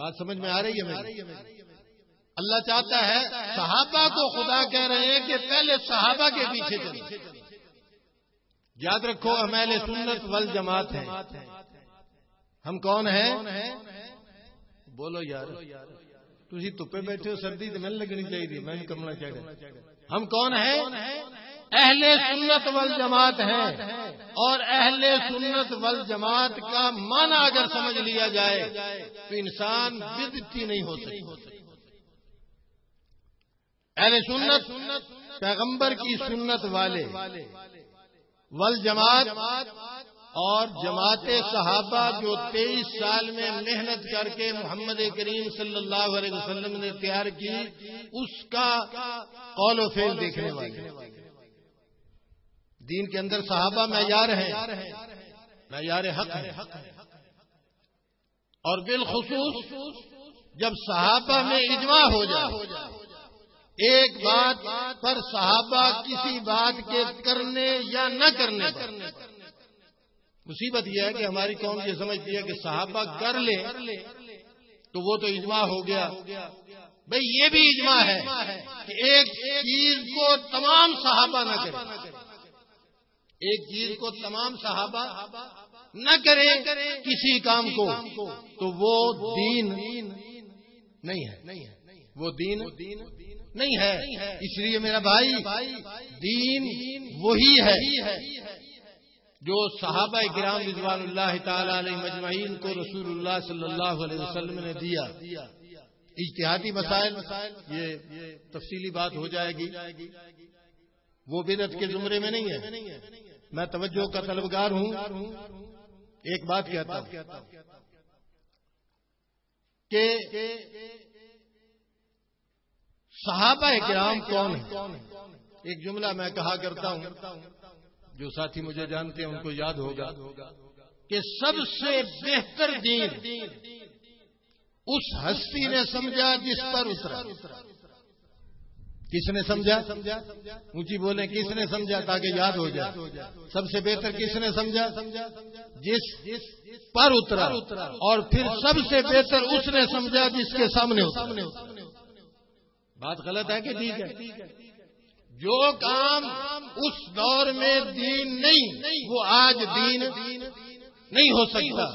بات سمجھ میں آ رہی ہے میری؟ اللہ چاہتا ہے صحابہ کو خدا کہہ رہے ہیں کہ پہلے صحابہ کے پیچھے چلو. یاد رکھو ہم اہل سنت والجماعت ہیں. ہم کون ہیں؟ بولو یار, تھی تپے بیٹھے ہو, سردی تو مل لگنی چاہیے, میں بھی کمنا چاہیے. ہم کون ہیں؟ اہل سنت والجماعت ہیں. اور اہل سنت والجماعت کا معنی اگر سمجھ لیا جائے تو انسان بدعتی نہیں ہو سکتا. اہل سنت پیغمبر کی سنت والے, والجماعت اور جماعت صحابہ جو 23 سال میں محنت کر کے محمد کریم صلی اللہ علیہ وسلم نے تیار کی, اس کا قول و فعل دیکھنے والے. دین کے اندر صحابہ معیار ہیں, معیار حق ہے. اور بالخصوص جب صحابہ میں اجماع ہو جائے, ایک بات پر صحابہ کسی بات کے کرنے یا نہ کرنے پر, مصیبت یہ ہے کہ ہماری قوم یہ سمجھتی ہے کہ صحابہ کر لے تو وہ تو اجماع ہو گیا. بھئی یہ بھی اجماع ہے کہ ایک چیز کو تمام صحابہ نہ کرے, ایک چیز کو تمام صحابہ نہ کرے کسی کام کو, تو وہ دین نہیں ہے, وہ دین نہیں ہے. اس لیے میرا بھائی, دین وہی ہے جو صحابہ کرام رضوان اللہ تعالی علیہ مجمعین کو رسول اللہ صلی اللہ علیہ وسلم نے دیا. اجتہادی مسائل یہ تفصیلی بات ہو جائے گی, وہ بدعت کے زمرے میں نہیں ہے. میں توجہ کا طلبگار ہوں. ایک بات کہتا ہوں کہ صحابہ کرام کون ہیں. ایک جملہ میں کہا کرتا ہوں, جو ساتھی مجھے جانتے ہیں ان کو یاد ہوگا کہ سب سے بہتر دین اس ہستی نے سمجھا جس پر اترا. کس نے سمجھا؟ اونچی بولیں, کس نے سمجھا تاکہ یاد ہو جائے. سب سے بہتر کس نے سمجھا؟ جس پر اترا. اور پھر سب سے بہتر اس نے سمجھا جس کے سامنے اترا. بات غلط ہے کہ ٹھیک ہے؟ جو کام اس دور میں دین نہیں, وہ آج دین نہیں ہو سکتا.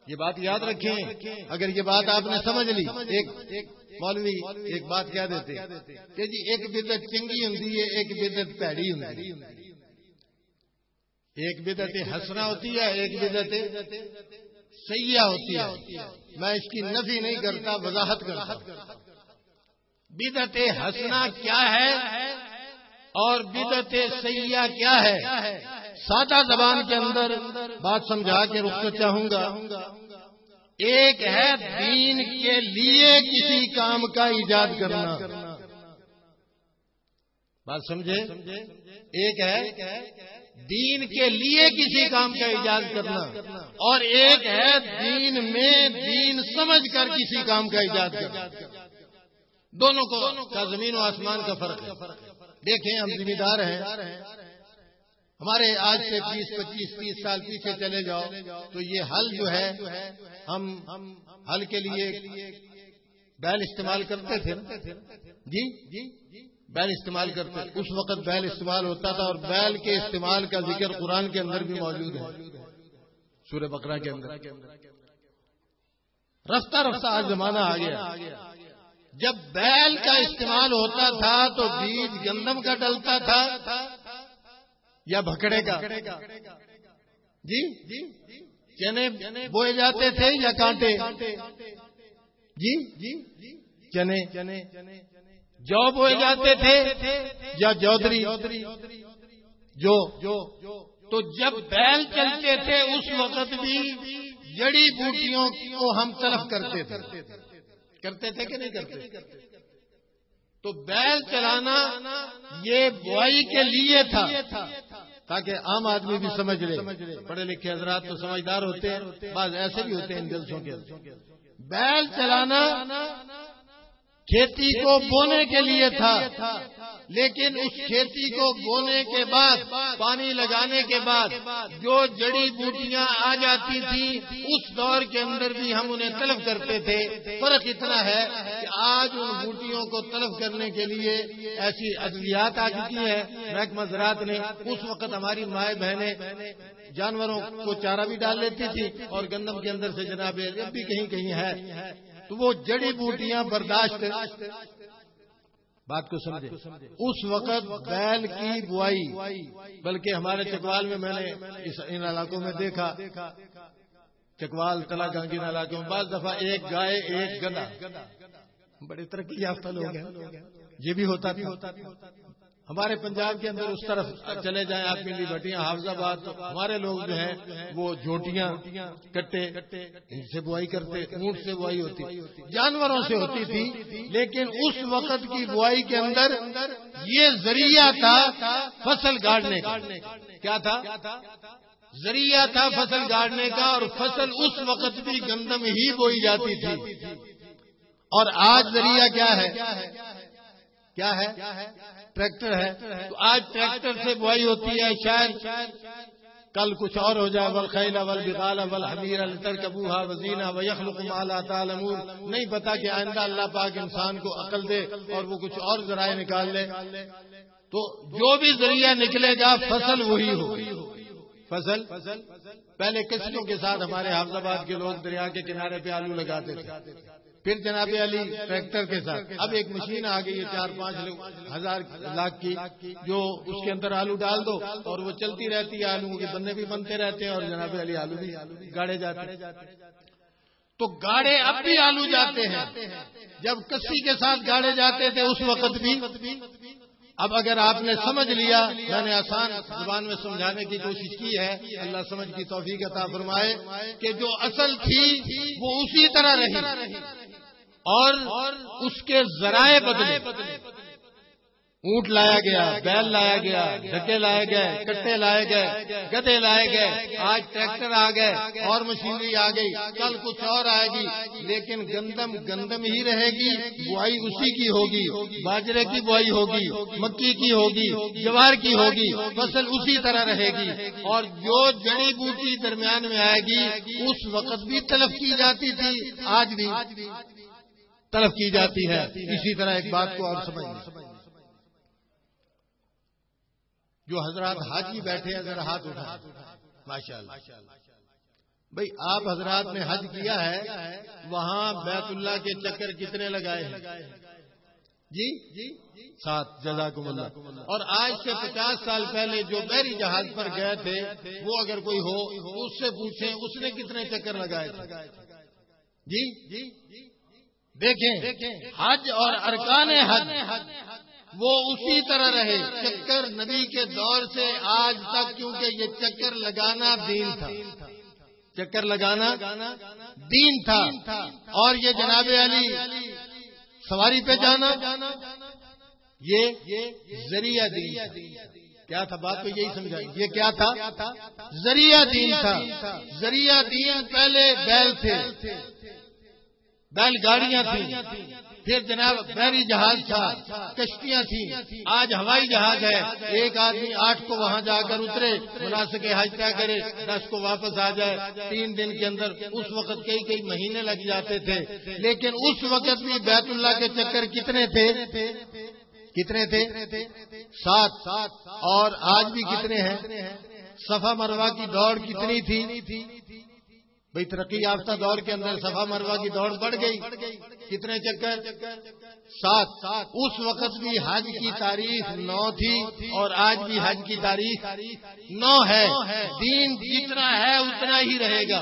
یہ بات یاد رکھیں. اگر یہ بات آپ نے سمجھ لی, ایک مولوی ایک بات کہہ دیتے کہ جی ایک بدعت چنگی ہوتی ہے, ایک بدعت پیڑی ہوتی ہے. ایک بدعت حسنہ ہوتی ہے, ایک بدعت سیئہ ہوتی ہے. میں اس کی نفی نہیں کرتا, وضاحت کرتا. بدعت حسنہ کیا ہے اور بدعت سیئہ کیا ہے, سادہ زبان کے اندر بات سمجھا کے رخصت چاہوں گا. ایک ہے دین کے لیے کسی کام کا ایجاد کرنا, بات سمجھے. ایک ہے دین کے لیے کسی کام کا ایجاد کرنا, اور ایک ہے دین میں دین سمجھ کر کسی کام کا ایجاد کرنا. دونوں کا زمین و آسمان کا فرق ہے. دیکھیں ہم ذمہ دار ہیں. ہمارے آج سے 20, 25, 30 سال پیچھے چلے جاؤ تو یہ ہل جو ہے, ہم ہل کے لیے بیل استعمال کرتے تھے. جی بیل استعمال کرتے. اس وقت بیل استعمال ہوتا تھا, اور بیل کے استعمال کا ذکر قرآن کے اندر بھی موجود ہے, سورہ بقرہ کے اندر. رفتہ رفتہ آج زمانہ آ گیا. جب بیل کا استعمال ہوتا تھا تو بیج گندم کا ڈلتا تھا یا بھکڑے کا؟ جی چنے بوئے جاتے تھے یا کانٹے؟ جی چنے جو بوئے جاتے تھے یا جودری جو. تو جب بیل چلتے تھے اس وقت بھی جڑی بوٹیوں کو ہم تلف کرتے تھے کہ نہیں کرتے؟ تو بیل چلانا یہ بوائی کے لیے تھا تاکہ عام آدمی بھی سمجھ لے. پڑھے لکھے حضرات تو سمجھدار ہوتے ہیں, بعض ایسے بھی ہوتے ہیں ان جلسوں کے. بیل چلانا کھیتی کو بونے کے لیے تھا لیکن اس کھیتی کو بونے کے بعد پانی لگانے کے بعد جو جڑی بوٹیاں آ جاتی تھیں اس دور کے اندر بھی ہم انہیں طلب کرتے تھے. فرق اتنا ہے کہ آج ان بوٹیوں کو طلب کرنے کے لیے ایسی ادویات آ چکی ہے محکمہ زراعت نے. اس وقت ہماری مائیں بہنیں جانوروں کو چارہ بھی ڈال لیتی تھی اور گندم کے اندر سے جناب اب بھی کہیں کہیں ہے تو وہ جڑی بوٹیاں برداشت. بات کو سمجھے, اس وقت بیل کی بوائی, بلکہ ہمارے چکوال میں نے ان علاقوں میں دیکھا, چکوال تلا گانگین علاقوں میں بعض دفعہ ایک گائے ایک گدھا, بڑے ترقی یافتہ لوگ ہیں, یہ بھی ہوتا تھا. ہمارے پنجاب کے اندر اس طرف چلے جائیں آپ پنڈی بٹیاں حافظ آباد, تو ہمارے لوگ جو ہیں وہ جھوٹیاں کٹے ان سے بوائی کرتے, اونٹ سے بوائی ہوتی, جانوروں سے ہوتی تھی. لیکن اس وقت کی بوائی کے اندر یہ ذریعہ تھا فصل گاڑنے کا. کیا تھا؟ ذریعہ تھا فصل گاڑنے کا, اور فصل اس وقت بھی گندم ہی بوئی جاتی تھی. اور آج ذریعہ کیا ہے؟ کیا ہے؟ ٹریکٹر ہے. تو آج ٹریکٹر سے بوائی ہوتی ہے, شاید کل کچھ اور ہو جائے. والخیل والبغال والحمیر لترکبوها وزینہ ویخلق ما لا تعلمون. نہیں پتا کہ آئندہ اللہ پاک انسان کو عقل دے اور وہ کچھ اور ذرائع نکال لے. تو جو بھی ذریعہ نکلے گا فصل وہی ہوگی. فصل پہلے کشتیوں کے ساتھ ہمارے حافظ آباد کے لوگ دریا کے کنارے پہ آلو لگاتے تھے, پھر جناب علی ٹریکٹر کے ساتھ. اب ایک مشین آ گئی ہے 4-5 ہزار لاکھ کی, جو اس کے اندر آلو ڈال دو اور وہ چلتی رہتی ہے, آلو کے بننے بھی بنتے رہتے ہیں اور جناب علی آلو بھی گاڑے جاتے ہیں. تو گاڑے اب بھی آلو جاتے ہیں, جب کسی کے ساتھ گاڑے جاتے تھے اس وقت بھی. اب اگر آپ نے سمجھ لیا, میں نے آسان زبان میں سمجھانے کی کوشش کی ہے, اللہ سمجھ کی توفیق عطا فرمائے, کہ جو اصل تھی وہ اسی طرح رہی اور اس کے ذرائع بدلے. اونٹ لایا گیا, بیل لایا گیا, ڈھکے لائے گئے, کٹے لائے گئے, گدھے لائے گئے, آج ٹریکٹر آ گئے اور مشینری آ گئی, کل کچھ اور آئے گی. لیکن گندم ہی رہے گی, بوائی اسی کی ہوگی, باجرے کی بوائی ہوگی, مکی کی ہوگی, جوار کی ہوگی, فصل اسی طرح رہے گی. اور جو جڑی بوٹی درمیان میں آئے گی اس وقت بھی تلف کی جاتی تھی, آج بھی تلف کی جاتی ہے. اسی طرح ایک بات کو اور سمجھیں, جو حضرات حاجی بیٹھے ہیں ذرا ہاتھ اٹھائیں. ماشاءاللہ بھئی, آپ حضرات نے حج کیا ہے, وہاں بیت اللہ کے چکر کتنے لگائے ہیں؟ جی 7. جزاکم اللہ. اور آج سے 50 سال پہلے جو بحری جہاز پر گئے تھے, وہ اگر کوئی ہو اس سے پوچھیں اس نے کتنے چکر لگائے تھے. جی دیکھیں, حج اور ارکان حج وہ اسی طرح رہے. چکر نبی کے دور سے آج تک, کیونکہ یہ چکر لگانا دین تھا, چکر لگانا دین تھا. اور یہ جناب علی سواری پہ جانا یہ ذریعہ دین. کیا تھا؟ بات کو یہی سمجھائیں, یہ کیا تھا؟ ذریعہ دین تھا. ذریعہ دین پہلے بیل تھے, بیل گاڑیاں تھیں, پھر جناب بحری جہاز تھا, کشتیاں تھیں, آج ہوائی جہاز ہے. ایک آدمی 8 کو وہاں جا کر اترے, مناسک حج طے کرے, 10 کو واپس آ جائے 3 دن کے اندر. اس وقت کئی مہینے لگ جاتے تھے. لیکن اس وقت بھی بیت اللہ کے چکر کتنے تھے؟ 7. اور آج بھی کتنے ہیں؟ صفا مروہ کی دوڑ کتنی تھی؟ بھئی ترقی یافتہ دور کے اندر صفا مروہ کی دوڑ بڑھ گئی. کتنے چکر؟ 7. اس وقت بھی حج کی تاریخ 9 تھی اور آج بھی حج کی تاریخ 9 ہے. دین جتنا ہے اتنا ہی رہے گا.